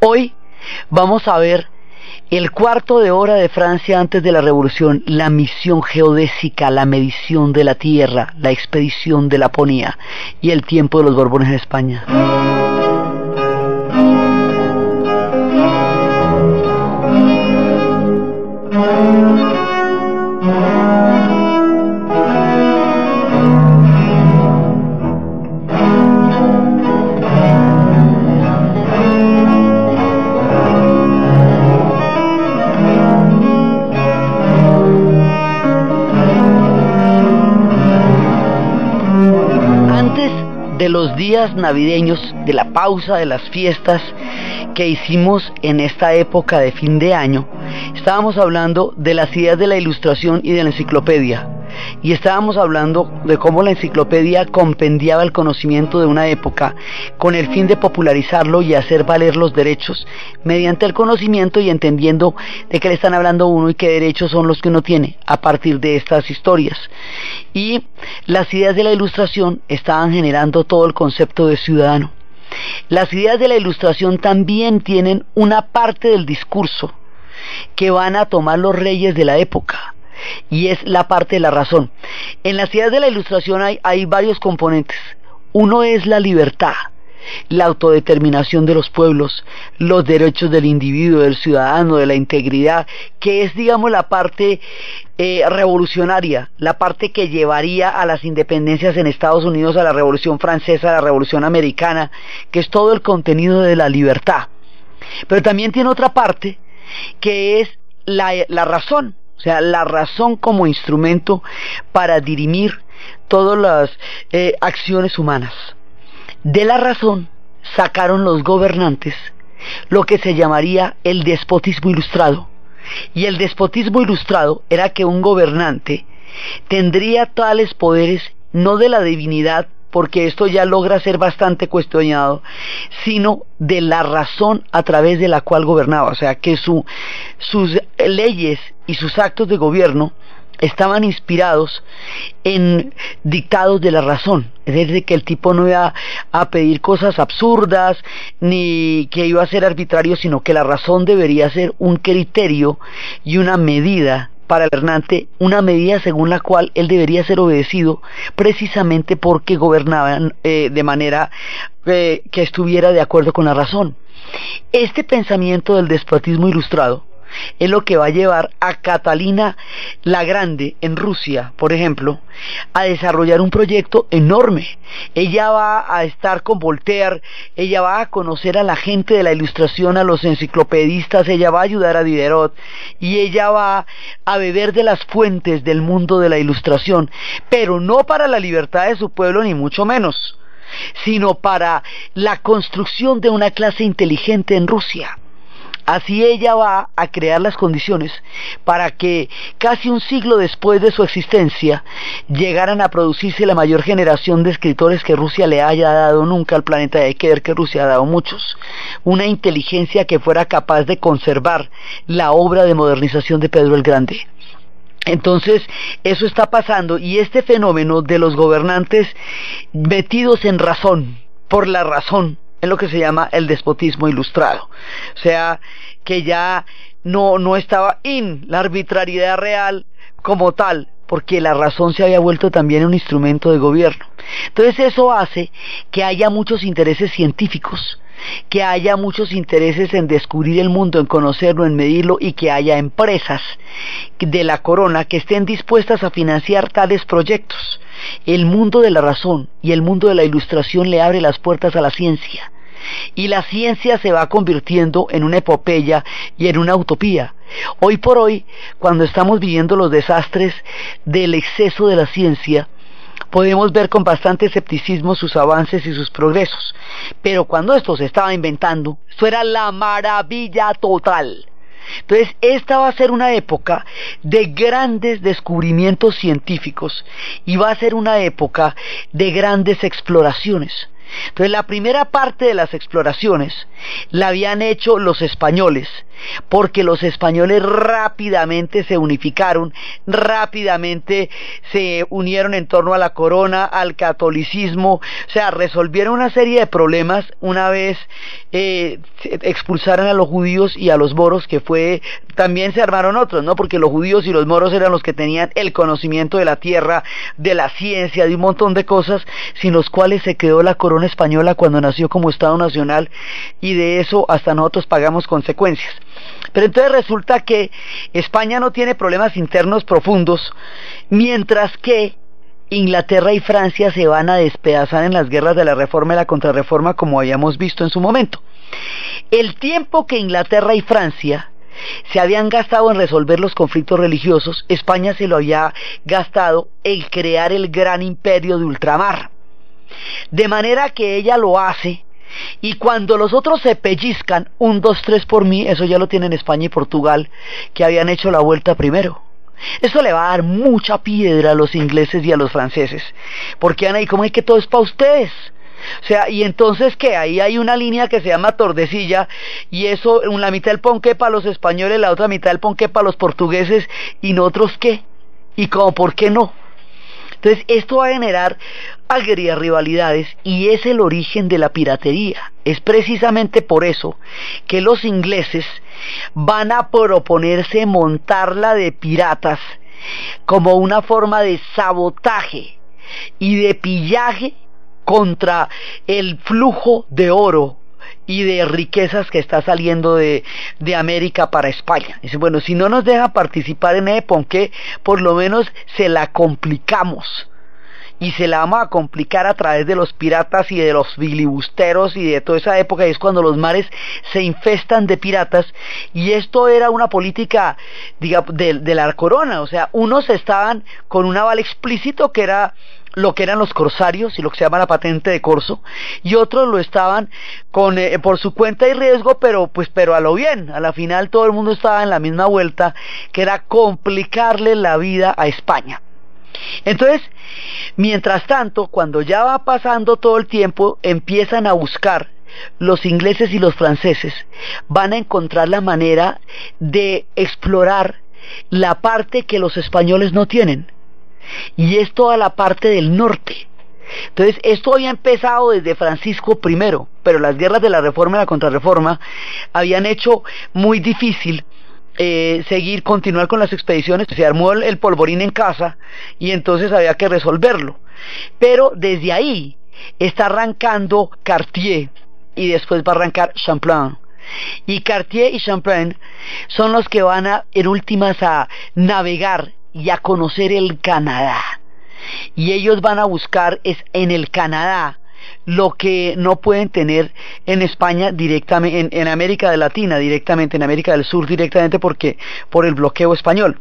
Hoy vamos a ver el cuarto de hora de Francia antes de la Revolución, la misión geodésica, la medición de la Tierra, la expedición de Laponia y el tiempo de los Borbones en España. De los días navideños, de la pausa de las fiestas que hicimos en esta época de fin de año, estábamos hablando de las ideas de la Ilustración y de la enciclopedia, y estábamos hablando de cómo la enciclopedia compendiaba el conocimiento de una época con el fin de popularizarlo y hacer valer los derechos mediante el conocimiento y entendiendo de qué le están hablando uno y qué derechos son los que uno tiene a partir de estas historias. Y las ideas de la Ilustración estaban generando todo el concepto de ciudadano. Las ideas de la Ilustración también tienen una parte del discurso que van a tomar los reyes de la época, y es la parte de la razón. En las ideas de la Ilustración hay varios componentes. Uno es la libertad, la autodeterminación de los pueblos, los derechos del individuo, del ciudadano, de la integridad, que es, digamos, la parte revolucionaria, la parte que llevaría a las independencias en Estados Unidos, a la Revolución Francesa, a la Revolución Americana, que es todo el contenido de la libertad. Pero también tiene otra parte que es la razón, o sea, la razón como instrumento para dirimir todas las acciones humanas. De la razón sacaron los gobernantes lo que se llamaría el despotismo ilustrado. Y el despotismo ilustrado era que un gobernante tendría tales poderes, no de la divinidad, porque esto ya logra ser bastante cuestionado, sino de la razón a través de la cual gobernaba. O sea, que sus leyes y sus actos de gobierno estaban inspirados en dictados de la razón, es decir, que el tipo no iba a pedir cosas absurdas ni que iba a ser arbitrario, sino que la razón debería ser un criterio y una medida para el gobernante, una medida según la cual él debería ser obedecido precisamente porque gobernaban de manera que estuviera de acuerdo con la razón. Este pensamiento del despotismo ilustrado es lo que va a llevar a Catalina la Grande en Rusia, por ejemplo, a desarrollar un proyecto enorme. Ella va a estar con Voltaire, ella va a conocer a la gente de la Ilustración, a los enciclopedistas, ella va a ayudar a Diderot, y ella va a beber de las fuentes del mundo de la Ilustración, pero no para la libertad de su pueblo, ni mucho menos, sino para la construcción de una clase inteligente en Rusia. Así ella va a crear las condiciones para que casi un siglo después de su existencia llegaran a producirse la mayor generación de escritores que Rusia le haya dado nunca al planeta. Hay que ver que Rusia ha dado muchos. Una inteligencia que fuera capaz de conservar la obra de modernización de Pedro el Grande. Entonces, eso está pasando, y este fenómeno de los gobernantes metidos en razón, por la razón, es lo que se llama el despotismo ilustrado. O sea, que ya no estaba la arbitrariedad real como tal, porque la razón se había vuelto también un instrumento de gobierno. Entonces eso hace que haya muchos intereses científicos, que haya muchos intereses en descubrir el mundo, en conocerlo, en medirlo, y que haya empresas de la corona que estén dispuestas a financiar tales proyectos. El mundo de la razón y el mundo de la Ilustración le abre las puertas a la ciencia, y la ciencia se va convirtiendo en una epopeya y en una utopía. Hoy por hoy, cuando estamos viviendo los desastres del exceso de la ciencia, podemos ver con bastante escepticismo sus avances y sus progresos, pero cuando esto se estaba inventando, esto era la maravilla total. Entonces esta va a ser una época de grandes descubrimientos científicos, y va a ser una época de grandes exploraciones. Entonces la primera parte de las exploraciones la habían hecho los españoles, porque los españoles rápidamente se unificaron, rápidamente se unieron en torno a la corona, al catolicismo, o sea, resolvieron una serie de problemas una vez expulsaron a los judíos y a los moros, que fue, también se armaron otros, ¿no? Porque los judíos y los moros eran los que tenían el conocimiento de la tierra, de la ciencia, de un montón de cosas, sin los cuales se creó la corona española cuando nació como Estado Nacional, y de eso hasta nosotros pagamos consecuencias. Pero entonces resulta que España no tiene problemas internos profundos, mientras que Inglaterra y Francia se van a despedazar en las guerras de la Reforma y la Contrarreforma, como habíamos visto en su momento. El tiempo que Inglaterra y Francia se habían gastado en resolver los conflictos religiosos, España se lo había gastado en crear el gran imperio de ultramar. De manera que ella lo hace, y cuando los otros se pellizcan, 1, 2, 3 por mí, eso ya lo tienen España y Portugal, que habían hecho la vuelta primero. Eso le va a dar mucha piedra a los ingleses y a los franceses, porque van ahí como es que todo es para ustedes. O sea, y entonces que ahí hay una línea que se llama Tordesillas, y eso, la mitad del ponqué para los españoles, la otra mitad del ponqué para los portugueses, y nosotros qué, y como por qué no. Entonces esto va a generar agrias rivalidades, y es el origen de la piratería. Es precisamente por eso que los ingleses van a proponerse montarla de piratas como una forma de sabotaje y de pillaje contra el flujo de oro y de riquezas que está saliendo de América para España. Dice, bueno, si no nos deja participar en ese ponqué, por lo menos se la complicamos. Y se la vamos a complicar a través de los piratas y de los filibusteros y de toda esa época, y es cuando los mares se infestan de piratas, y esto era una política, digamos, de la corona. O sea, unos estaban con un aval explícito que era lo que eran los corsarios y lo que se llama la patente de corso, y otros lo estaban con por su cuenta y riesgo, pero a lo bien. A la final todo el mundo estaba en la misma vuelta, que era complicarle la vida a España. Entonces, mientras tanto, cuando ya va pasando todo el tiempo, empiezan a buscar, los ingleses y los franceses van a encontrar la manera de explorar la parte que los españoles no tienen, y es toda la parte del norte. Entonces esto había empezado desde Francisco I, pero las guerras de la Reforma y la Contrarreforma habían hecho muy difícil continuar con las expediciones. Se armó el polvorín en casa, y entonces había que resolverlo. Pero desde ahí está arrancando Cartier, y después va a arrancar Champlain. Y Cartier y Champlain son los que van en últimas a navegar y a conocer el Canadá. Y ellos van a buscar en el Canadá lo que no pueden tener en España directamente, en América Latina directamente, en América del Sur directamente, porque por el bloqueo español.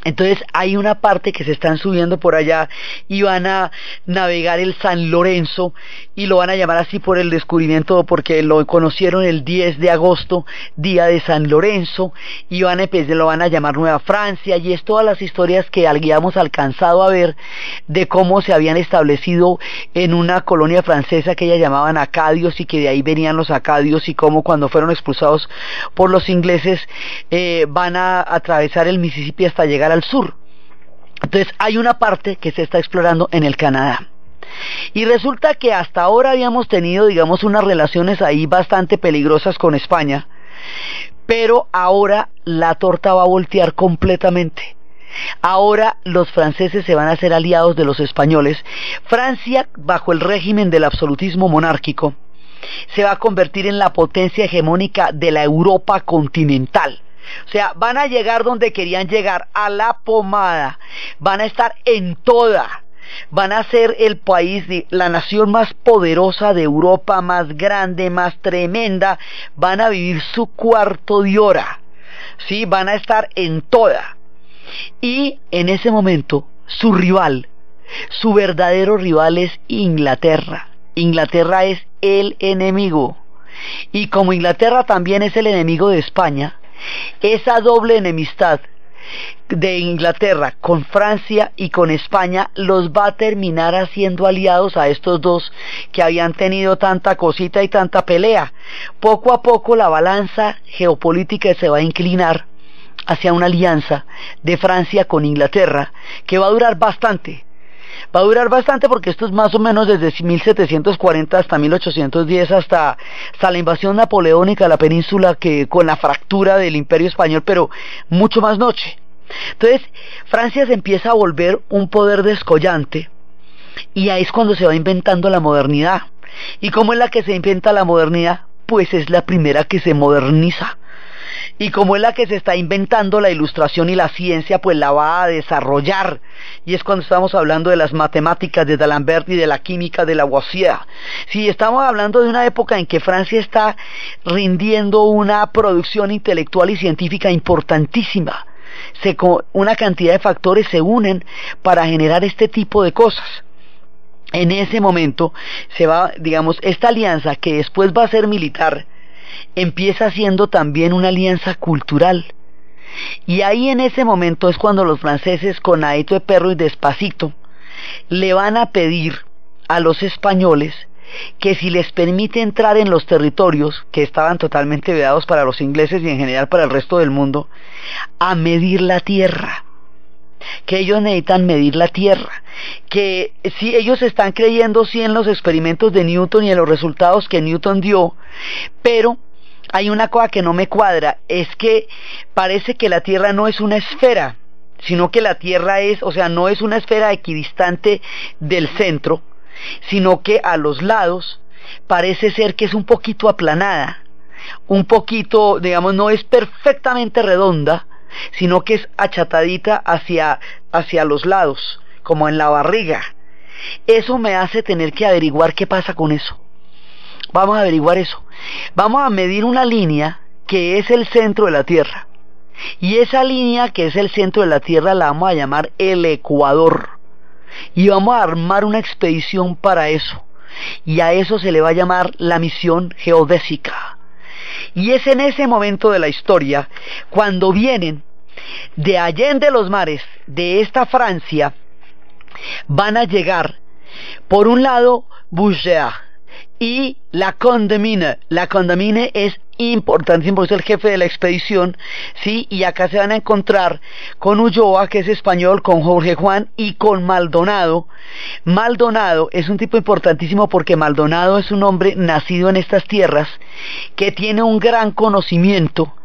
Entonces hay una parte que se están subiendo por allá y van a navegar el San Lorenzo, y lo van a llamar así por el descubrimiento, porque lo conocieron el 10 de agosto, día de San Lorenzo, y lo van a llamar Nueva Francia, y es todas las historias que habíamos alcanzado a ver de cómo se habían establecido en una colonia francesa que ellas llamaban acadios, y que de ahí venían los acadios, y cómo cuando fueron expulsados por los ingleses van a atravesar el Mississippi hasta llegar al sur. Entonces hay una parte que se está explorando en el Canadá, y resulta que hasta ahora habíamos tenido, digamos, unas relaciones ahí bastante peligrosas con España, pero ahora la torta va a voltear completamente. Ahora los franceses se van a hacer aliados de los españoles. Francia, bajo el régimen del absolutismo monárquico, se va a convertir en la potencia hegemónica de la Europa continental. O sea, van a llegar donde querían llegar, a la pomada. Van a estar en toda. Van a ser el país, la nación más poderosa de Europa, más grande, más tremenda. Van a vivir su cuarto de hora. ¿Sí? Van a estar en toda. Y en ese momento, su rival, su verdadero rival, es Inglaterra. Inglaterra es el enemigo. Y como Inglaterra también es el enemigo de España, esa doble enemistad de Inglaterra con Francia y con España los va a terminar haciendo aliados a estos dos que habían tenido tanta cosita y tanta pelea. Poco a poco la balanza geopolítica se va a inclinar hacia una alianza de Francia con Inglaterra que va a durar bastante. Va a durar bastante porque esto es más o menos desde 1740 hasta 1810, hasta la invasión napoleónica a la península, que con la fractura del Imperio Español, pero mucho más noche. Entonces Francia se empieza a volver un poder descollante y ahí es cuando se va inventando la modernidad. ¿Y cómo es la que se inventa la modernidad? Pues es la primera que se moderniza. Y como es la que se está inventando la ilustración y la ciencia, pues la va a desarrollar. Y es cuando estamos hablando de las matemáticas de D'Alembert y de la química de Lavoisier. Sí, estamos hablando de una época en que Francia está rindiendo una producción intelectual y científica importantísima. Una cantidad de factores se unen para generar este tipo de cosas. En ese momento se va, digamos, esta alianza que después va a ser militar, empieza siendo también una alianza cultural. Y ahí en ese momento es cuando los franceses, con Aito de Perro y Despacito, le van a pedir a los españoles que si les permite entrar en los territorios que estaban totalmente vedados para los ingleses y en general para el resto del mundo, a medir la tierra, que ellos necesitan medir la tierra, que si ellos están creyendo sí en los experimentos de Newton y en los resultados que Newton dio, pero hay una cosa que no me cuadra, es que parece que la tierra no es una esfera, sino que la tierra es, o sea, no es una esfera equidistante del centro, sino que a los lados parece ser que es un poquito aplanada, un poquito, digamos, no es perfectamente redonda, sino que es achatadita hacia los lados, como en la barriga. Eso me hace tener que averiguar qué pasa con eso. Vamos a averiguar eso. Vamos a medir una línea que es el centro de la Tierra, y esa línea que es el centro de la Tierra la vamos a llamar el Ecuador, y vamos a armar una expedición para eso, y a eso se le va a llamar la misión geodésica. Y es en ese momento de la historia cuando vienen de allende los mares de esta Francia, van a llegar por un lado Boucher y la Condamine. La Condamine es importantísimo porque es el jefe de la expedición, ¿sí? Y acá se van a encontrar con Ulloa, que es español, con Jorge Juan y con Maldonado. Maldonado es un tipo importantísimo porque Maldonado es un hombre nacido en estas tierras que tiene un gran conocimiento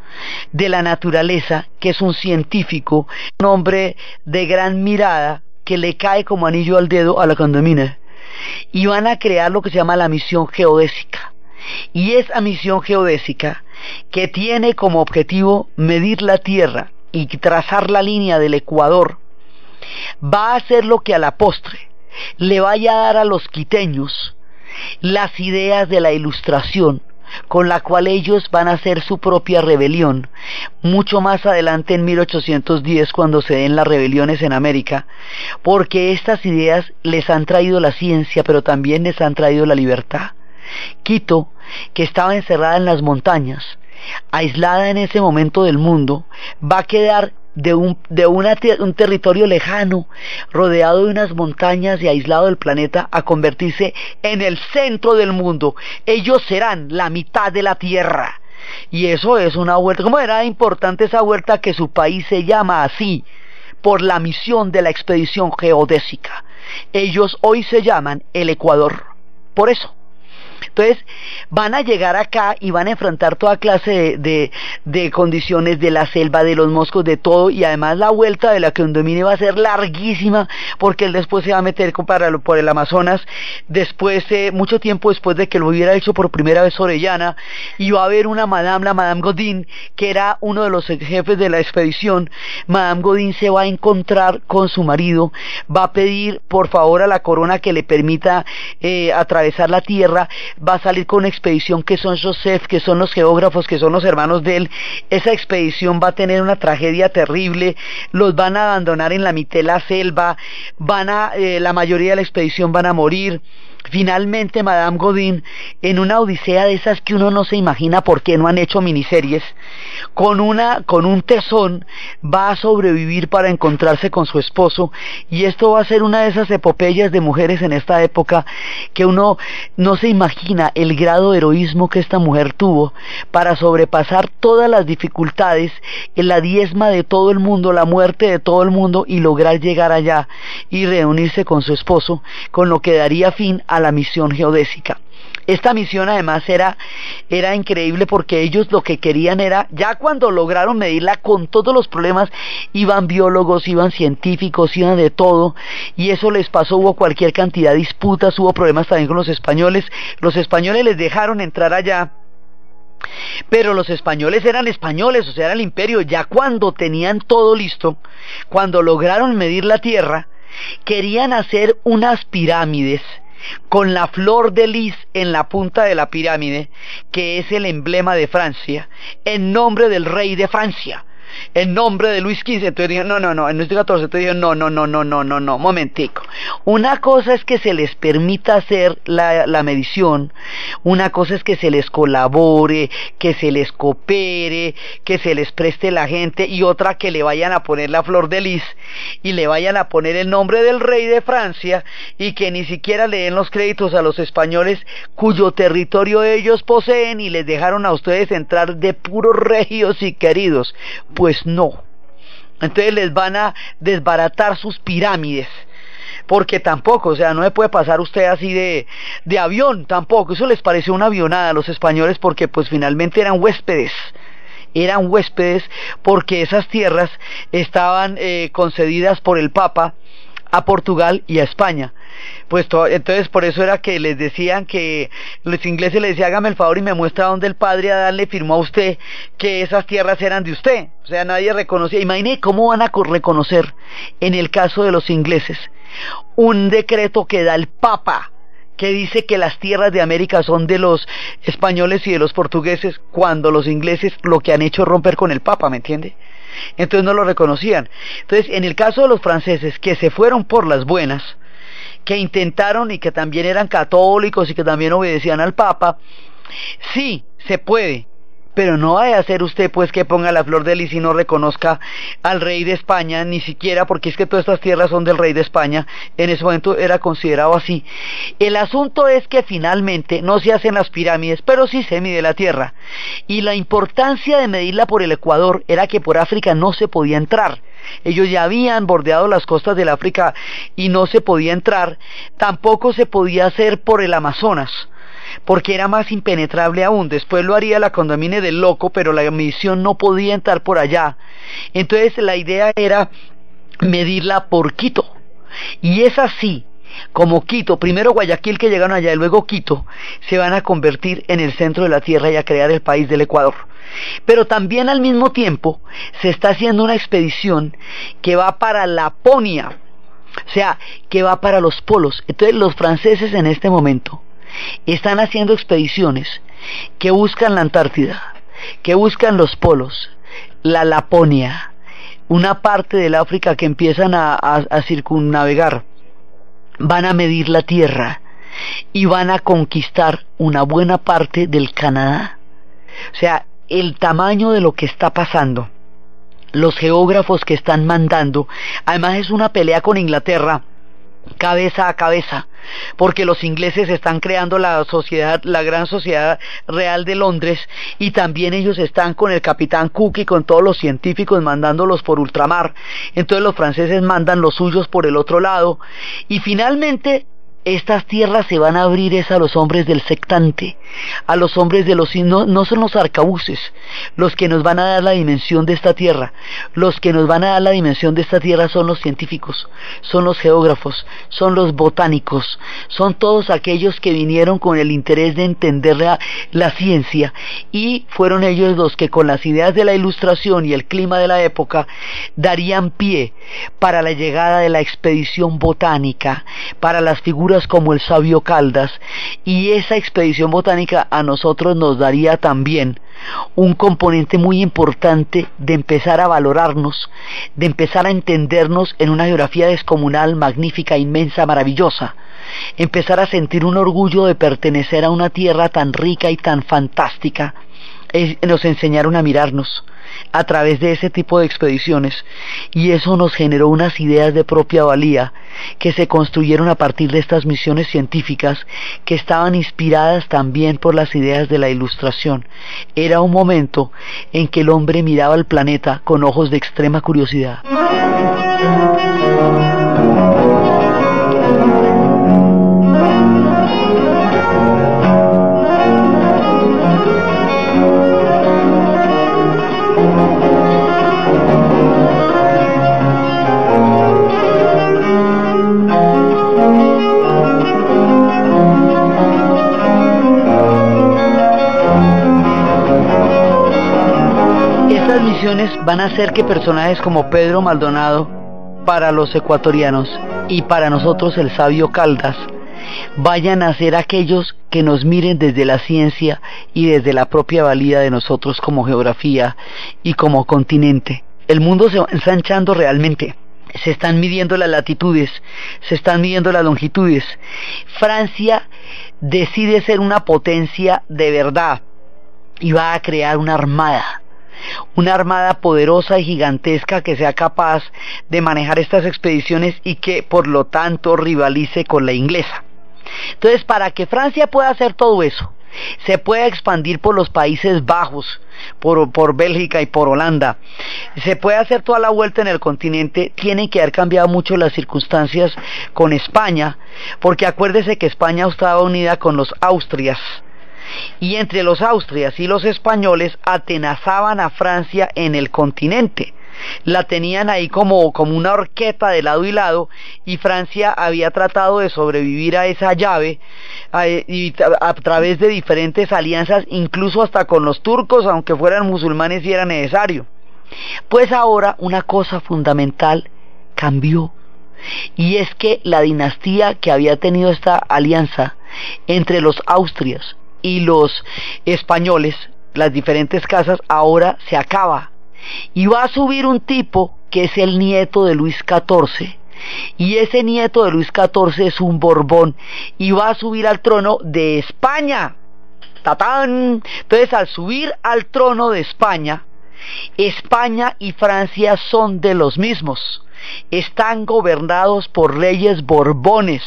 de la naturaleza, que es un científico, un hombre de gran mirada que le cae como anillo al dedo a la Condamine. Y van a crear lo que se llama la misión geodésica. Y esa misión geodésica, que tiene como objetivo medir la Tierra y trazar la línea del Ecuador, va a hacer lo que a la postre le vaya a dar a los quiteños las ideas de la Ilustración, con la cual ellos van a hacer su propia rebelión, mucho más adelante en 1810, cuando se den las rebeliones en América, porque estas ideas les han traído la ciencia, pero también les han traído la libertad. Quito, que estaba encerrada en las montañas, aislada en ese momento del mundo, va a quedar de un territorio lejano, rodeado de unas montañas y aislado del planeta, a convertirse en el centro del mundo. Ellos serán la mitad de la Tierra. Y eso es una vuelta. ¿Cómo era importante esa vuelta que su país se llama así? Por la misión de la expedición geodésica. Ellos hoy se llaman el Ecuador. Por eso. Entonces van a llegar acá y van a enfrentar toda clase de condiciones de la selva, de los moscos, de todo, y además la vuelta de la Condamine va a ser larguísima, porque él después se va a meter por el Amazonas, después mucho tiempo después de que lo hubiera hecho por primera vez Orellana, y va a haber una la Madame Godin, que era uno de los jefes de la expedición. Madame Godin se va a encontrar con su marido, va a pedir por favor a la corona que le permita atravesar la tierra, va a salir con una expedición que son Joseph, que son los geógrafos, que son los hermanos de él. Esa expedición va a tener una tragedia terrible, los van a abandonar en la mitad de la selva, la mayoría de la expedición van a morir, finalmente Madame Godin, en una odisea de esas que uno no se imagina por qué no han hecho miniseries, con un tesón va a sobrevivir para encontrarse con su esposo, y esto va a ser una de esas epopeyas de mujeres en esta época que uno no se imagina el grado de heroísmo que esta mujer tuvo para sobrepasar todas las dificultades, la diezma de todo el mundo, la muerte de todo el mundo, y lograr llegar allá y reunirse con su esposo, con lo que daría fin a la misión geodésica. Esta misión además era increíble porque ellos lo que querían era, ya cuando lograron medirla con todos los problemas, iban biólogos, iban científicos, iban de todo, y eso les pasó, hubo cualquier cantidad de disputas, hubo problemas también con los españoles les dejaron entrar allá, pero los españoles eran españoles, o sea, era el imperio. Ya cuando tenían todo listo, cuando lograron medir la tierra, querían hacer unas pirámides con la flor de lis en la punta de la pirámide, que es el emblema de Francia, en nombre del rey de Francia, en nombre de Luis XV. Entonces dije, no, en Luis XIV. Entonces dije, no, momentico. Una cosa es que se les permita hacer la medición, una cosa es que se les colabore, que se les coopere, que se les preste la gente, y otra que le vayan a poner la flor de lis y le vayan a poner el nombre del rey de Francia, y que ni siquiera le den los créditos a los españoles cuyo territorio ellos poseen y les dejaron a ustedes entrar de puros regios y queridos. Pues no. Entonces les van a desbaratar sus pirámides, porque tampoco, o sea, no se puede pasar usted así de avión, tampoco. Eso les pareció una avionada a los españoles, porque pues finalmente eran huéspedes porque esas tierras estaban concedidas por el Papa a Portugal y a España. Pues entonces por eso era que les decían, que los ingleses les decían, hágame el favor y me muestra dónde el padre Adán le firmó a usted que esas tierras eran de usted. O sea, nadie reconocía. Imagine cómo van a reconocer, en el caso de los ingleses, un decreto que da el Papa, que dice que las tierras de América son de los españoles y de los portugueses, cuando los ingleses lo que han hecho es romper con el Papa, ¿me entiende? Entonces no lo reconocían. Entonces, en el caso de los franceses, que se fueron por las buenas, que intentaron, y que también eran católicos y que también obedecían al Papa, sí, se puede, pero no vaya a ser usted pues que ponga la flor de lis y no reconozca al rey de España, ni siquiera, porque es que todas estas tierras son del rey de España. En ese momento era considerado así. El asunto es que finalmente no se hacen las pirámides, pero sí se mide la tierra, y la importancia de medirla por el Ecuador era que por África no se podía entrar. Ellos ya habían bordeado las costas del África y no se podía entrar. Tampoco se podía hacer por el Amazonas, porque era más impenetrable aún. Después lo haría la Condamine del Loco, pero la misión no podía entrar por allá. Entonces la idea era medirla por Quito, y es así como Quito, primero Guayaquil, que llegaron allá, y luego Quito, se van a convertir en el centro de la tierra y a crear el país del Ecuador. Pero también al mismo tiempo se está haciendo una expedición que va para Laponia, o sea, que va para los polos. Entonces los franceses en este momento están haciendo expediciones que buscan la Antártida, que buscan los polos, la Laponia, una parte del África que empiezan a circunnavegar. Van a medir la tierra y van a conquistar una buena parte del Canadá. O sea, el tamaño de lo que está pasando, los geógrafos que están mandando, además es una pelea con Inglaterra cabeza a cabeza, porque los ingleses están creando la sociedad, la gran sociedad real de Londres, y también ellos están con el capitán Cook y con todos los científicos mandándolos por ultramar. Entonces los franceses mandan los suyos por el otro lado, y finalmente estas tierras se van a abrir es a los hombres del sectante, a los hombres de los... No son los arcabuces los que nos van a dar la dimensión de esta tierra. Los que nos van a dar la dimensión de esta tierra son los científicos, son los geógrafos, son los botánicos, son todos aquellos que vinieron con el interés de entender la ciencia, y fueron ellos los que, con las ideas de la Ilustración y el clima de la época, darían pie para la llegada de la expedición botánica, para las figuras figuras como el sabio Caldas, y esa expedición botánica a nosotros nos daría también un componente muy importante de empezar a valorarnos, de empezar a entendernos en una geografía descomunal, magnífica, inmensa, maravillosa, empezar a sentir un orgullo de pertenecer a una tierra tan rica y tan fantástica. Nos enseñaron a mirarnos a través de ese tipo de expediciones, y eso nos generó unas ideas de propia valía que se construyeron a partir de estas misiones científicas, que estaban inspiradas también por las ideas de la Ilustración. Era un momento en que el hombre miraba al planeta con ojos de extrema curiosidad. Estas misiones van a hacer que personajes como Pedro Maldonado, para los ecuatorianos, y para nosotros el sabio Caldas, vayan a ser aquellos que nos miren desde la ciencia y desde la propia valía de nosotros como geografía y como continente. El mundo se va ensanchando realmente. Se están midiendo las latitudes, se están midiendo las longitudes. Francia decide ser una potencia de verdad y va a crear una armada poderosa y gigantesca que sea capaz de manejar estas expediciones y que por lo tanto rivalice con la inglesa. Entonces, para que Francia pueda hacer todo eso, se pueda expandir por los Países Bajos, por Bélgica y por Holanda, se puede hacer toda la vuelta en el continente, tienen que haber cambiado mucho las circunstancias con España, porque acuérdese que España estaba unida con los Austrias, y entre los austrias y los españoles atenazaban a Francia en el continente. La tenían ahí como una horqueta de lado y lado, y Francia había tratado de sobrevivir a esa llave a través de diferentes alianzas, incluso hasta con los turcos, aunque fueran musulmanes si era necesario. Pues ahora una cosa fundamental cambió, y es que la dinastía que había tenido esta alianza entre los austrias y los españoles, las diferentes casas, ahora se acaba, y va a subir un tipo que es el nieto de Luis XIV, y ese nieto de Luis XIV es un Borbón, y va a subir al trono de España. ¡Tatán! Entonces, al subir al trono de España, España y Francia son de los mismos, están gobernados por reyes borbones.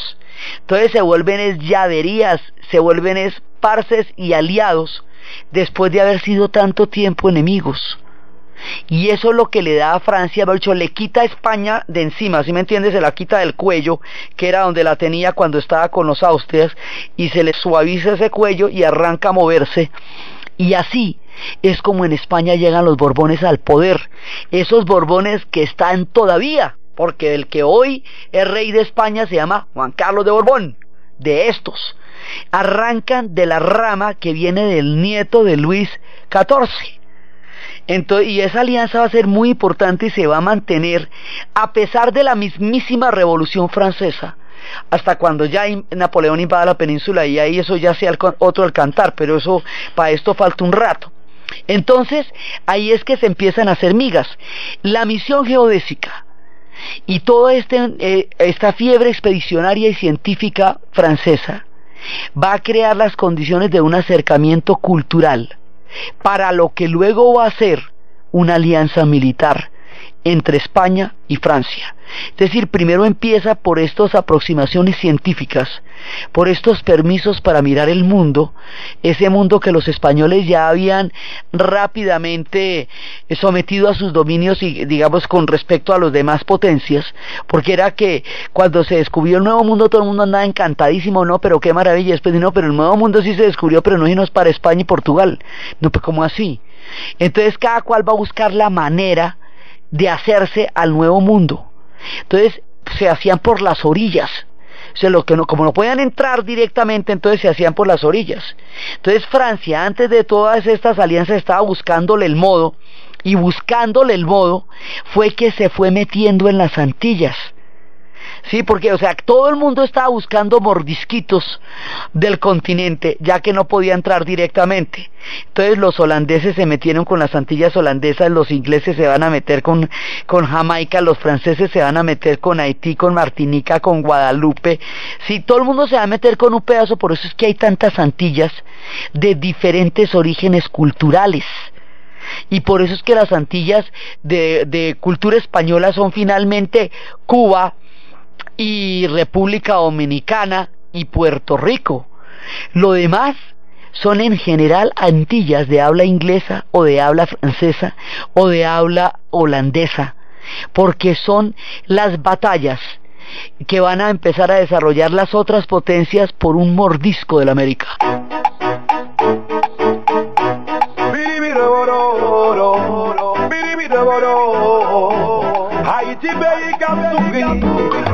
Entonces se vuelven llaverías, se vuelven parces y aliados, después de haber sido tanto tiempo enemigos. Y eso es lo que le da a Francia, de hecho, le quita a España de encima, ¿sí me entiendes? Se la quita del cuello, que era donde la tenía cuando estaba con los austrias, y se le suaviza ese cuello y arranca a moverse. Y así es como en España llegan los Borbones al poder, esos Borbones que están todavía, porque el que hoy es rey de España se llama Juan Carlos de Borbón. De estos arrancan de la rama que viene del nieto de Luis XIV. Entonces, y esa alianza va a ser muy importante y se va a mantener a pesar de la mismísima Revolución Francesa, hasta cuando ya Napoleón invada la península, y ahí eso ya sea otro al cantar, pero eso, para esto falta un rato. Entonces ahí es que se empiezan a hacer migas. La misión geodésica y toda esta fiebre expedicionaria y científica francesa va a crear las condiciones de un acercamiento cultural para lo que luego va a ser una alianza militar entre España y Francia. Es decir, primero empieza por estas aproximaciones científicas, por estos permisos para mirar el mundo, ese mundo que los españoles ya habían rápidamente sometido a sus dominios, y digamos con respecto a las demás potencias, porque era que cuando se descubrió el Nuevo Mundo todo el mundo andaba encantadísimo, no, pero qué maravilla. Después no, pero el Nuevo Mundo sí se descubrió, pero no es para España y Portugal. No, pues ¿cómo así? Entonces cada cual va a buscar la manera de hacerse al Nuevo Mundo. Entonces se hacían por las orillas, o sea, como no podían entrar directamente, entonces se hacían por las orillas. Entonces Francia, antes de todas estas alianzas, estaba buscándole el modo, y buscándole el modo fue que se fue metiendo en las Antillas. Sí, porque, o sea, todo el mundo estaba buscando mordisquitos del continente, ya que no podía entrar directamente. Entonces los holandeses se metieron con las Antillas holandesas, los ingleses se van a meter con Jamaica, los franceses se van a meter con Haití, con Martinica, con Guadalupe. Sí, todo el mundo se va a meter con un pedazo, por eso es que hay tantas Antillas de diferentes orígenes culturales. Y por eso es que las Antillas de cultura española son finalmente Cuba y República Dominicana y Puerto Rico. Lo demás son en general Antillas de habla inglesa o de habla francesa o de habla holandesa, porque son las batallas que van a empezar a desarrollar las otras potencias por un mordisco de la América. Haïti pays qui a souffri,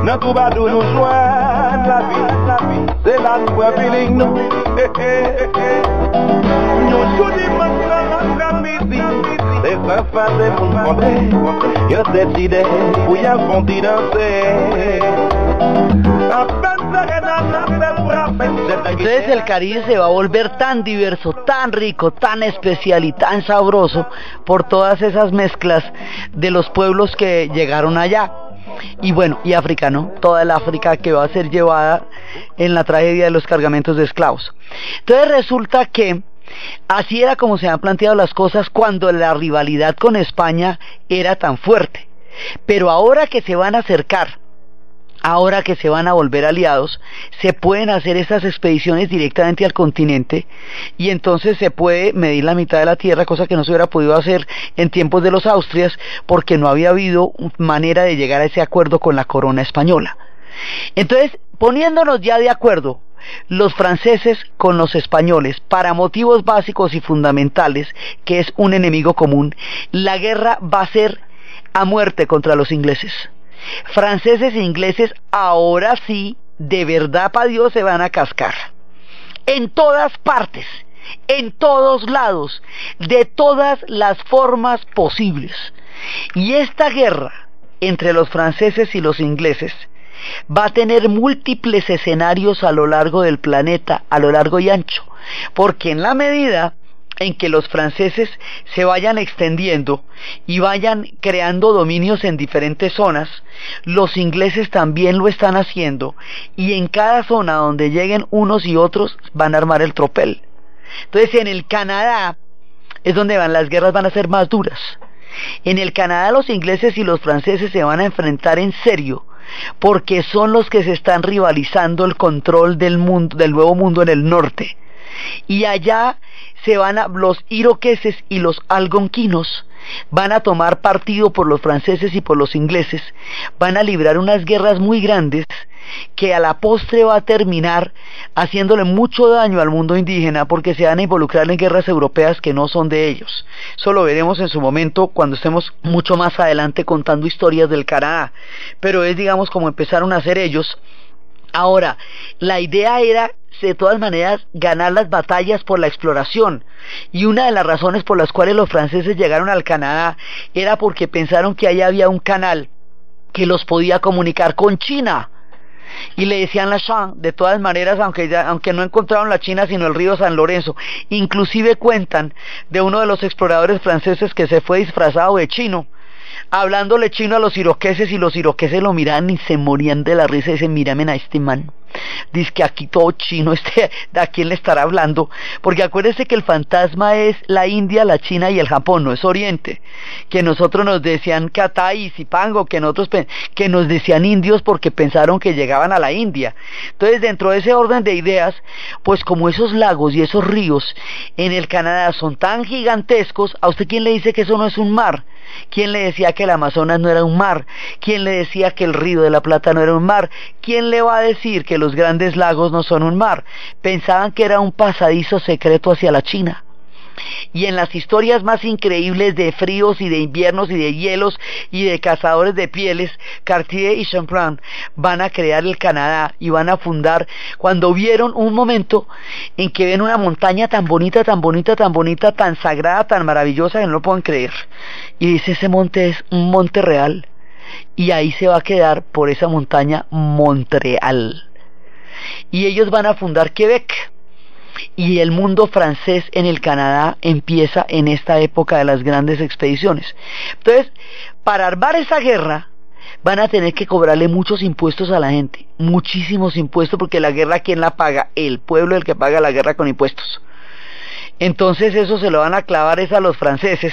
dans tout bas nous joindre la vie, c'est la nouvelle feeling nous. Nous choisissons maintenant la midi, les enfants de mon monde, ils ont décidé pour y affronter danser. Entonces el Caribe se va a volver tan diverso, tan rico, tan especial y tan sabroso por todas esas mezclas de los pueblos que llegaron allá. Y bueno, y África, ¿no? Toda el África que va a ser llevada en la tragedia de los cargamentos de esclavos. Entonces resulta que así era como se han planteado las cosas cuando la rivalidad con España era tan fuerte. Pero ahora que se van a acercar, ahora que se van a volver aliados, se pueden hacer estas expediciones directamente al continente y entonces se puede medir la mitad de la tierra, cosa que no se hubiera podido hacer en tiempos de los Austrias porque no había habido manera de llegar a ese acuerdo con la corona española. Entonces, poniéndonos ya de acuerdo los franceses con los españoles para motivos básicos y fundamentales, que es un enemigo común, la guerra va a ser a muerte contra los ingleses. Franceses e ingleses ahora sí, de verdad para Dios, se van a cascar. En todas partes, en todos lados, de todas las formas posibles. Y esta guerra entre los franceses y los ingleses va a tener múltiples escenarios a lo largo del planeta, a lo largo y ancho, porque en la medida en que los franceses se vayan extendiendo y vayan creando dominios en diferentes zonas, los ingleses también lo están haciendo, y en cada zona donde lleguen unos y otros van a armar el tropel. Entonces en el Canadá es donde las guerras van a ser más duras. En el Canadá los ingleses y los franceses se van a enfrentar en serio, porque son los que se están rivalizando el control del mundo, del nuevo mundo en el norte. Y allá se van a, los iroqueses y los algonquinos van a tomar partido por los franceses y por los ingleses, van a librar unas guerras muy grandes que a la postre va a terminar haciéndole mucho daño al mundo indígena, porque se van a involucrar en guerras europeas que no son de ellos. Eso lo veremos en su momento cuando estemos mucho más adelante contando historias del Canadá, pero es, digamos, como empezaron a hacer ellos. Ahora, la idea era, de todas maneras, ganar las batallas por la exploración, y una de las razones por las cuales los franceses llegaron al Canadá era porque pensaron que allá había un canal que los podía comunicar con China, y le decían la Shan. De todas maneras, aunque no encontraron la China sino el río San Lorenzo, inclusive cuentan de uno de los exploradores franceses que se fue disfrazado de chino, hablándole chino a los iroqueses, y los iroqueses lo miraban y se morían de la risa y dicen: míramen a este man, dice que aquí todo chino, ¿de a quién le estará hablando? Porque acuérdense que el fantasma es la India, la China y el Japón, no es Oriente, que nosotros nos decían Catay y Zipango, que nos decían indios porque pensaron que llegaban a la India. Entonces, dentro de ese orden de ideas, pues como esos lagos y esos ríos en el Canadá son tan gigantescos, ¿a usted quién le dice que eso no es un mar? ¿Quién le decía que el Amazonas no era un mar? ¿Quién le decía que el Río de la Plata no era un mar? ¿Quién le va a decir que los grandes lagos no son un mar? Pensaban que era un pasadizo secreto hacia la China. Y en las historias más increíbles de fríos y de inviernos y de hielos y de cazadores de pieles, Cartier y Champlain van a crear el Canadá y van a fundar, cuando vieron un momento en que ven una montaña tan bonita, tan bonita, tan bonita, tan sagrada, tan maravillosa, que no lo pueden creer, y dice: ese monte es un monte real, y ahí se va a quedar por esa montaña Montreal. Y ellos van a fundar Quebec. Y el mundo francés en el Canadá empieza en esta época de las grandes expediciones. Entonces, para armar esa guerra, van a tener que cobrarle muchos impuestos a la gente, muchísimos impuestos, porque la guerra, ¿quién la paga? El pueblo es el que paga la guerra con impuestos. Entonces eso se lo van a clavar es a los franceses,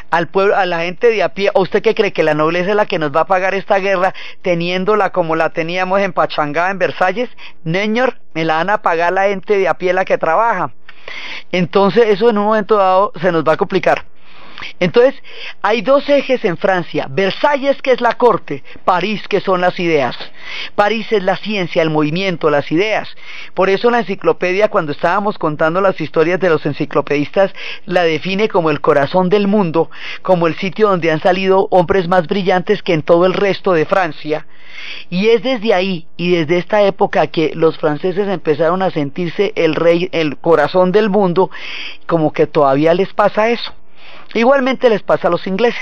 al pueblo, a la gente de a pie. ¿O usted qué cree, que la nobleza es la que nos va a pagar esta guerra, teniéndola como la teníamos en Pachangá, en Versalles? Señor, me la van a pagar la gente de a pie, la que trabaja. Entonces eso en un momento dado se nos va a complicar. Entonces hay dos ejes en Francia: Versalles, que es la corte; París, que son las ideas. París es la ciencia, el movimiento, las ideas. Por eso la enciclopedia, cuando estábamos contando las historias de los enciclopedistas, la define como el corazón del mundo, como el sitio donde han salido hombres más brillantes que en todo el resto de Francia. Y es desde ahí y desde esta época que los franceses empezaron a sentirse el rey, el corazón del mundo, como que todavía les pasa eso. Igualmente les pasa a los ingleses.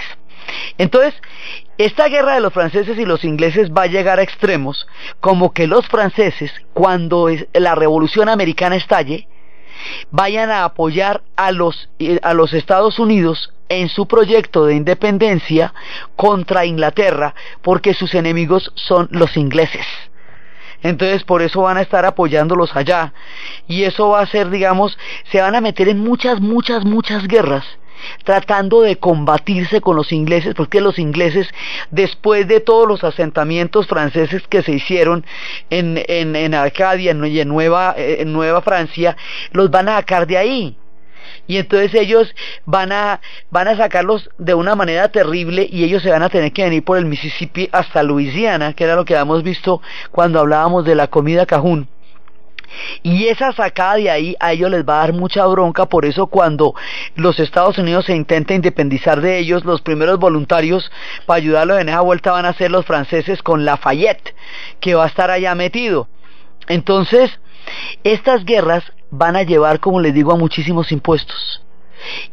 Entonces, esta guerra de los franceses y los ingleses va a llegar a extremos, como que los franceses, cuando la Revolución Americana estalle, vayan a apoyar a los Estados Unidos en su proyecto de independencia contra Inglaterra, porque sus enemigos son los ingleses. Entonces por eso van a estar apoyándolos allá, y eso va a ser, digamos, se van a meter en muchas guerras, tratando de combatirse con los ingleses, porque los ingleses, después de todos los asentamientos franceses que se hicieron en Acadia y en Nueva Francia, los van a sacar de ahí. Y entonces ellos van a sacarlos de una manera terrible, y ellos se van a tener que venir por el Mississippi hasta Luisiana, que era lo que habíamos visto cuando hablábamos de la comida cajún. Y esa sacada de ahí a ellos les va a dar mucha bronca. Por eso cuando los Estados Unidos se intenta independizar de ellos, los primeros voluntarios para ayudarlos en esa vuelta van a ser los franceses, con Lafayette, que va a estar allá metido. Entonces estas guerras van a llevar, como les digo, a muchísimos impuestos.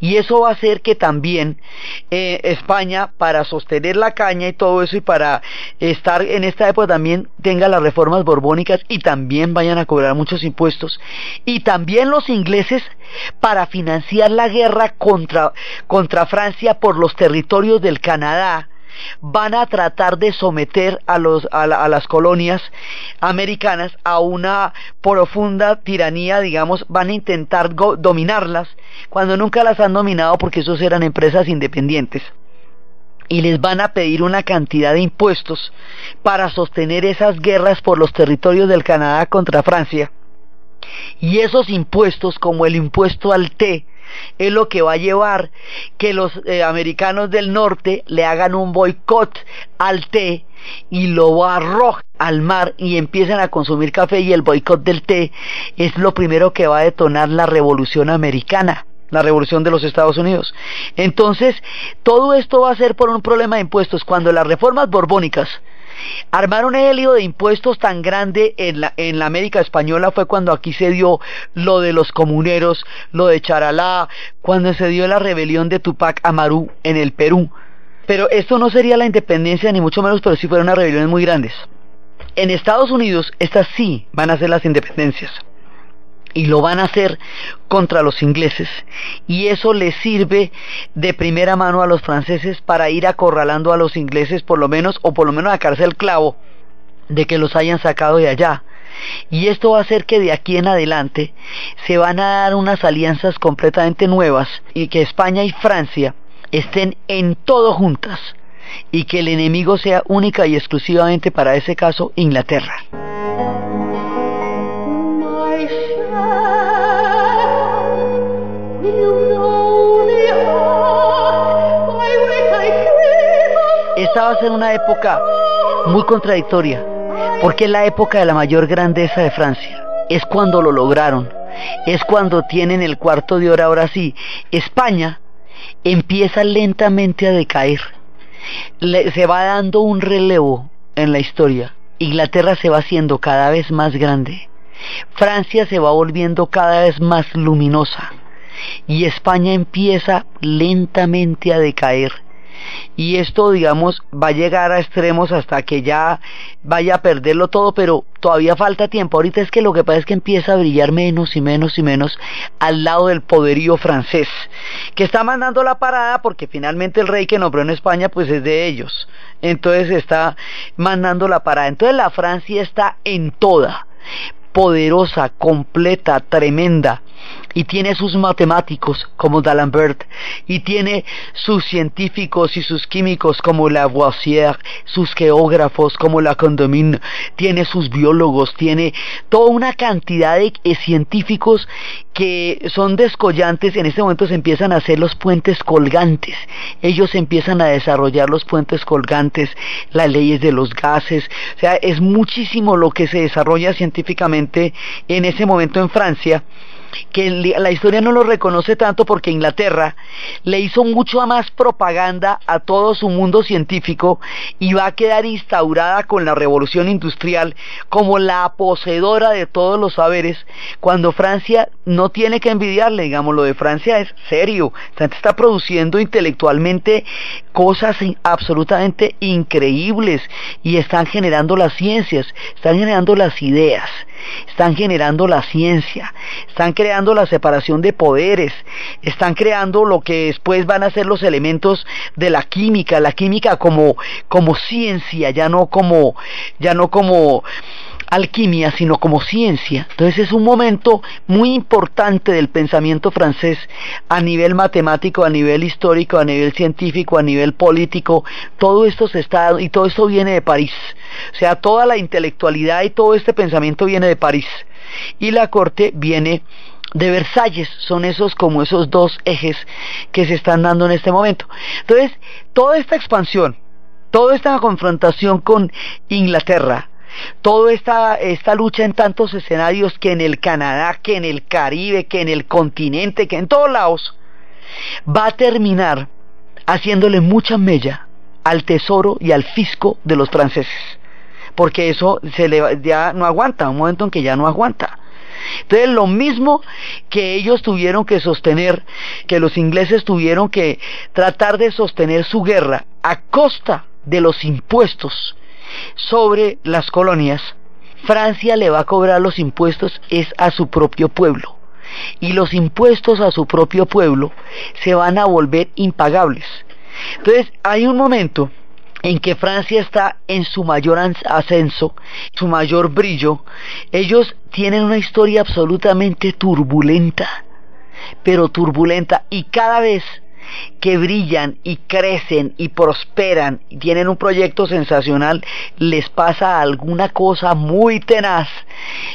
Y eso va a hacer que también España, para sostener la caña y todo eso, y para estar en esta época, también tenga las reformas borbónicas y también vayan a cobrar muchos impuestos. Y también los ingleses, para financiar la guerra contra Francia por los territorios del Canadá, van a tratar de someter a las colonias americanas a una profunda tiranía, digamos. Van a intentar dominarlas, cuando nunca las han dominado, porque esos eran empresas independientes, y les van a pedir una cantidad de impuestos para sostener esas guerras por los territorios del Canadá contra Francia. Y esos impuestos, como el impuesto al té, es lo que va a llevar que los americanos del norte le hagan un boicot al té y lo arrojen al mar y empiezan a consumir café. Y el boicot del té es lo primero que va a detonar la Revolución Americana, la Revolución de los Estados Unidos. Entonces todo esto va a ser por un problema de impuestos. Cuando las reformas borbónicas armaron el lío de impuestos tan grande en la América española, fue cuando aquí se dio lo de los comuneros, lo de Charalá, cuando se dio la rebelión de Tupac Amaru en el Perú. Pero esto no sería la independencia, ni mucho menos, pero sí fueron unas rebeliones muy grandes. En Estados Unidos estas sí van a ser las independencias, y lo van a hacer contra los ingleses, y eso les sirve de primera mano a los franceses para ir acorralando a los ingleses, por lo menos sacarse el clavo de que los hayan sacado de allá. Y esto va a hacer que de aquí en adelante se van a dar unas alianzas completamente nuevas, y que España y Francia estén en todo juntas, y que el enemigo sea única y exclusivamente, para ese caso, Inglaterra. Esta va a ser una época muy contradictoria, porque es la época de la mayor grandeza de Francia. Es cuando lo lograron, es cuando tienen el cuarto de hora. Ahora sí, España empieza lentamente a decaer, se va dando un relevo en la historia. Inglaterra se va haciendo cada vez más grande, Francia se va volviendo cada vez más luminosa, y España empieza lentamente a decaer, y esto, digamos, va a llegar a extremos hasta que ya vaya a perderlo todo, pero todavía falta tiempo. Ahorita es que lo que pasa es que empieza a brillar menos y menos y menos al lado del poderío francés, que está mandando la parada porque finalmente el rey que nombró en España pues es de ellos, entonces está mandando la parada. Entonces la Francia está en toda, poderosa, completa, tremenda, y tiene sus matemáticos como D'Alembert, y tiene sus científicos y sus químicos como Lavoisier, sus geógrafos como la Condamine, tiene sus biólogos, tiene toda una cantidad de científicos que son descollantes. En este momento se empiezan a hacer los puentes colgantes, ellos empiezan a desarrollar los puentes colgantes, las leyes de los gases, o sea, es muchísimo lo que se desarrolla científicamente en ese momento en Francia, que la historia no lo reconoce tanto porque Inglaterra le hizo mucho más propaganda a todo su mundo científico y va a quedar instaurada con la revolución industrial como la poseedora de todos los saberes, cuando Francia no tiene que envidiarle. Digamos, lo de Francia es serio, está produciendo intelectualmente cosas absolutamente increíbles, y están generando las ciencias, están generando las ideas, están generando la ciencia, están creando la separación de poderes, están creando lo que después van a ser los elementos de la química como ciencia, ya no como alquimia, sino como ciencia. Entonces es un momento muy importante del pensamiento francés a nivel matemático, a nivel histórico, a nivel científico, a nivel político. Todo esto se está, y todo esto viene de París. O sea, toda la intelectualidad y todo este pensamiento viene de París, y la corte viene de Versalles. Son esos dos ejes que se están dando en este momento. Entonces, toda esta expansión, toda esta confrontación con Inglaterra, toda esta lucha en tantos escenarios, que en el Canadá, que en el Caribe, que en el continente, que en todos lados, va a terminar haciéndole mucha mella al tesoro y al fisco de los franceses, porque eso ya no aguanta, un momento en que ya no aguanta. Entonces, lo mismo que ellos tuvieron que sostener, que los ingleses tuvieron que tratar de sostener su guerra a costa de los impuestos sobre las colonias, Francia le va a cobrar los impuestos es a su propio pueblo, y los impuestos a su propio pueblo se van a volver impagables. Entonces hay un momento en que Francia está en su mayor ascenso, su mayor brillo. Ellos tienen una historia absolutamente turbulenta, pero turbulenta, y cada vez que brillan y crecen y prosperan y tienen un proyecto sensacional, les pasa alguna cosa muy tenaz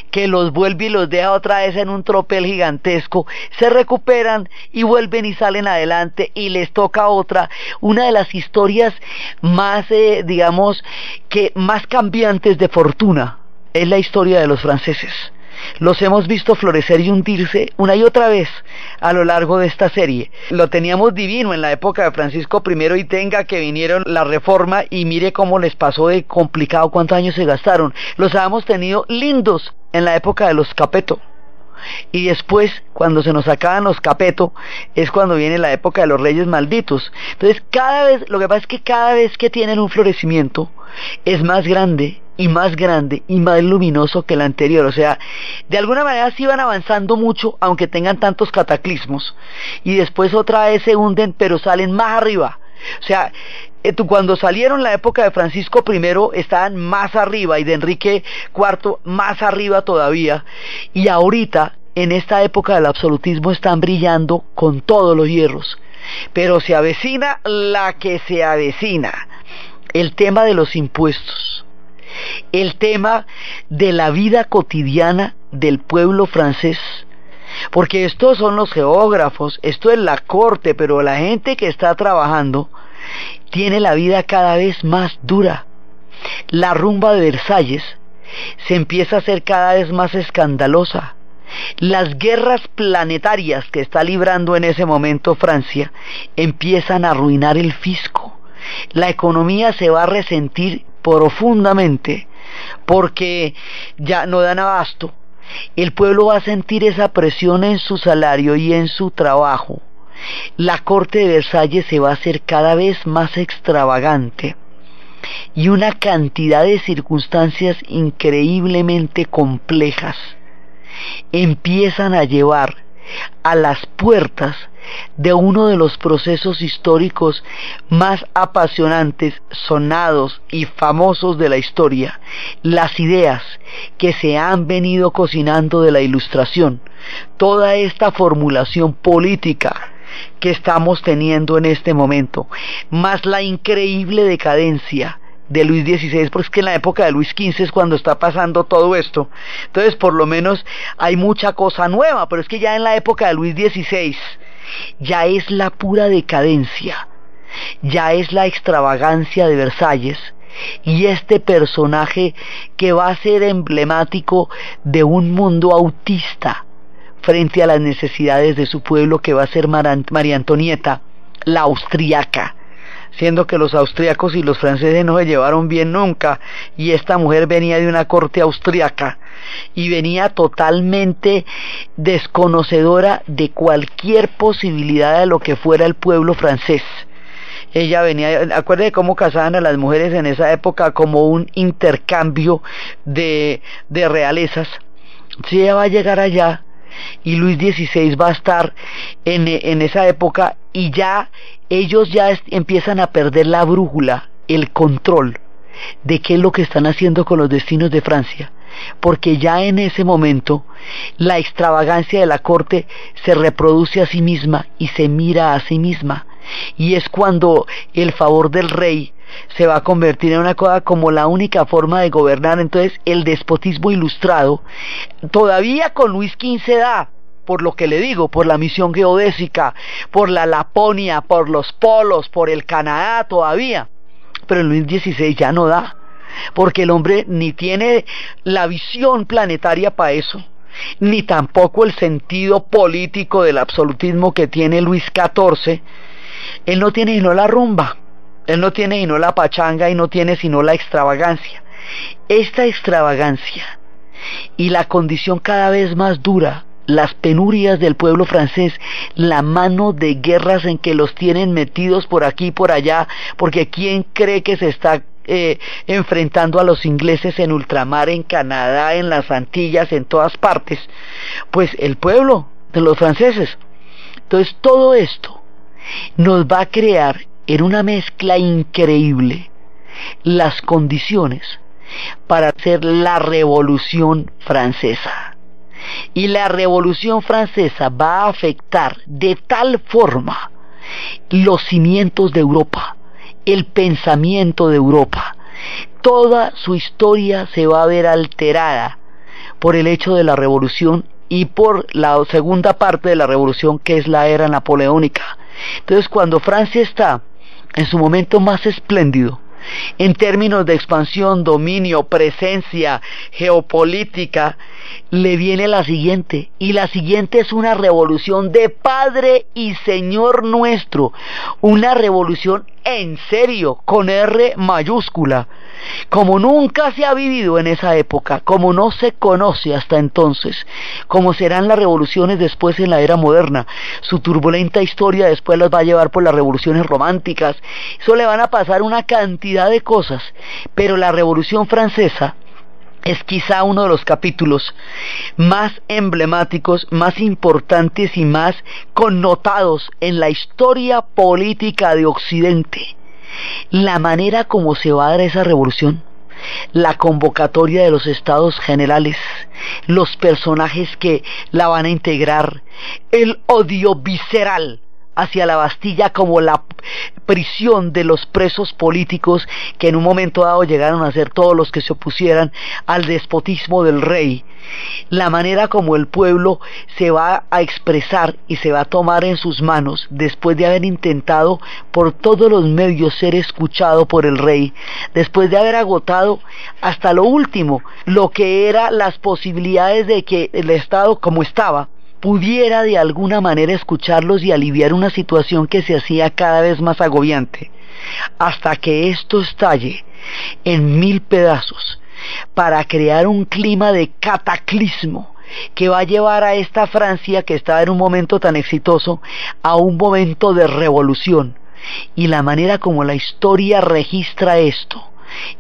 que los vuelve y los deja otra vez en un tropel gigantesco. Se recuperan y vuelven y salen adelante, y les toca otra. Una de las historias más, digamos, que más cambiantes de fortuna es la historia de los franceses. Los hemos visto florecer y hundirse una y otra vez a lo largo de esta serie. Lo teníamos divino en la época de Francisco I, y tenga que vinieron la Reforma, y mire cómo les pasó de complicado, cuántos años se gastaron. Los habíamos tenido lindos en la época de los Capeto, y después, cuando se nos acaban los Capeto, es cuando viene la época de los Reyes Malditos. Entonces, lo que pasa es que cada vez que tienen un florecimiento es más grande y más grande y más luminoso que el anterior. O sea, de alguna manera sí van avanzando mucho, aunque tengan tantos cataclismos, y después otra vez se hunden, pero salen más arriba. O sea, cuando salieron la época de Francisco I estaban más arriba, y de Enrique IV más arriba todavía, y ahorita en esta época del absolutismo están brillando con todos los hierros. Pero se avecina la que se avecina: el tema de los impuestos, el tema de la vida cotidiana del pueblo francés. Porque estos son los geógrafos, esto es la corte, pero la gente que está trabajando tiene la vida cada vez más dura. La rumba de Versalles se empieza a hacer cada vez más escandalosa. Las guerras planetarias que está librando en ese momento Francia empiezan a arruinar el fisco. La economía se va a resentir profundamente, porque ya no dan abasto. El pueblo va a sentir esa presión en su salario y en su trabajo, la corte de Versalles se va a hacer cada vez más extravagante y una cantidad de circunstancias increíblemente complejas empiezan a llevar a las puertas de uno de los procesos históricos más apasionantes, sonados y famosos de la historia, las ideas que se han venido cocinando de la Ilustración, toda esta formulación política que estamos teniendo en este momento, más la increíble decadencia de Luis XVI, porque es que en la época de Luis XV es cuando está pasando todo esto. Entonces por lo menos hay mucha cosa nueva, pero es que ya en la época de Luis XVI ya es la pura decadencia, ya es la extravagancia de Versalles, y este personaje que va a ser emblemático de un mundo autista frente a las necesidades de su pueblo, que va a ser María Antonieta, la austriaca, siendo que los austriacos y los franceses no se llevaron bien nunca, y esta mujer venía de una corte austriaca y venía totalmente desconocedora de cualquier posibilidad de lo que fuera el pueblo francés. Ella venía, acuérdense cómo casaban a las mujeres en esa época, como un intercambio de realezas. Si ella va a llegar allá, y Luis XVI va a estar en esa época, y ya ellos empiezan a perder la brújula, el control de qué es lo que están haciendo con los destinos de Francia, porque ya en ese momento la extravagancia de la corte se reproduce a sí misma y se mira a sí misma, y es cuando el favor del rey se va a convertir en una cosa como la única forma de gobernar. Entonces el despotismo ilustrado, todavía con Luis XV da, por lo que le digo, por la misión geodésica, por la Laponia, por los polos, por el Canadá todavía, pero en Luis XVI ya no da, porque el hombre ni tiene la visión planetaria para eso, ni tampoco el sentido político del absolutismo que tiene Luis XIV. Él no tiene sino la rumba, él no tiene sino la pachanga, y no tiene sino la extravagancia. Esta extravagancia y la condición cada vez más dura, las penurias del pueblo francés, la mano de guerras en que los tienen metidos por aquí y por allá, porque ¿quién cree que se está enfrentando a los ingleses en ultramar, en Canadá, en las Antillas, en todas partes? Pues el pueblo de los franceses. Entonces todo esto nos va a crear en una mezcla increíble las condiciones para hacer la Revolución Francesa. Y la Revolución Francesa va a afectar de tal forma los cimientos de Europa, el pensamiento de Europa. Toda su historia se va a ver alterada por el hecho de la Revolución y por la segunda parte de la Revolución, que es la era napoleónica. Entonces, cuando Francia está en su momento más espléndido, en términos de expansión, dominio, presencia geopolítica, le viene la siguiente, y la siguiente es una revolución de Padre y Señor nuestro, una revolución en serio, con R mayúscula, como nunca se ha vivido en esa época, como no se conoce hasta entonces, como serán las revoluciones después en la era moderna. Su turbulenta historia después las va a llevar por las revoluciones románticas, eso le van a pasar una cantidad de cosas, pero la Revolución Francesa es quizá uno de los capítulos más emblemáticos, más importantes y más connotados en la historia política de Occidente. La manera como se va a dar esa revolución, la convocatoria de los estados generales, los personajes que la van a integrar, el odio visceral hacia la Bastilla como la prisión de los presos políticos que en un momento dado llegaron a ser todos los que se opusieran al despotismo del rey, la manera como el pueblo se va a expresar y se va a tomar en sus manos después de haber intentado por todos los medios ser escuchado por el rey, después de haber agotado hasta lo último lo que eran las posibilidades de que el Estado como estaba pudiera de alguna manera escucharlos y aliviar una situación que se hacía cada vez más agobiante, hasta que esto estalle en 1000 pedazos para crear un clima de cataclismo que va a llevar a esta Francia, que estaba en un momento tan exitoso, a un momento de revolución. Y la manera como la historia registra esto,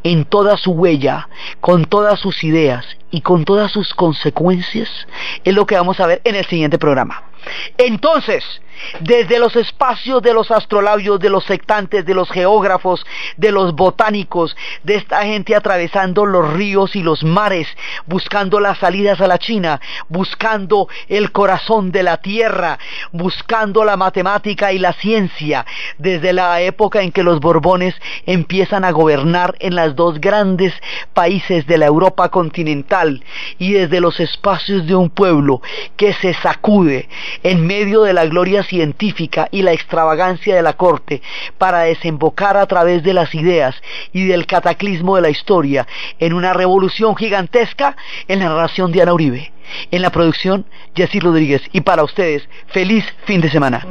en toda su huella, con todas sus ideas y con todas sus consecuencias, es lo que vamos a ver en el siguiente programa. Entonces, desde los espacios de los astrolabios, de los sectantes, de los geógrafos, de los botánicos, de esta gente atravesando los ríos y los mares, buscando las salidas a la China, buscando el corazón de la tierra, buscando la matemática y la ciencia, desde la época en que los Borbones empiezan a gobernar en las dos grandes países de la Europa continental, y desde los espacios de un pueblo que se sacude en medio de la gloria científica y la extravagancia de la corte para desembocar a través de las ideas y del cataclismo de la historia en una revolución gigantesca. En la narración, Diana Uribe, en la producción, Jessy Rodríguez, y para ustedes, feliz fin de semana.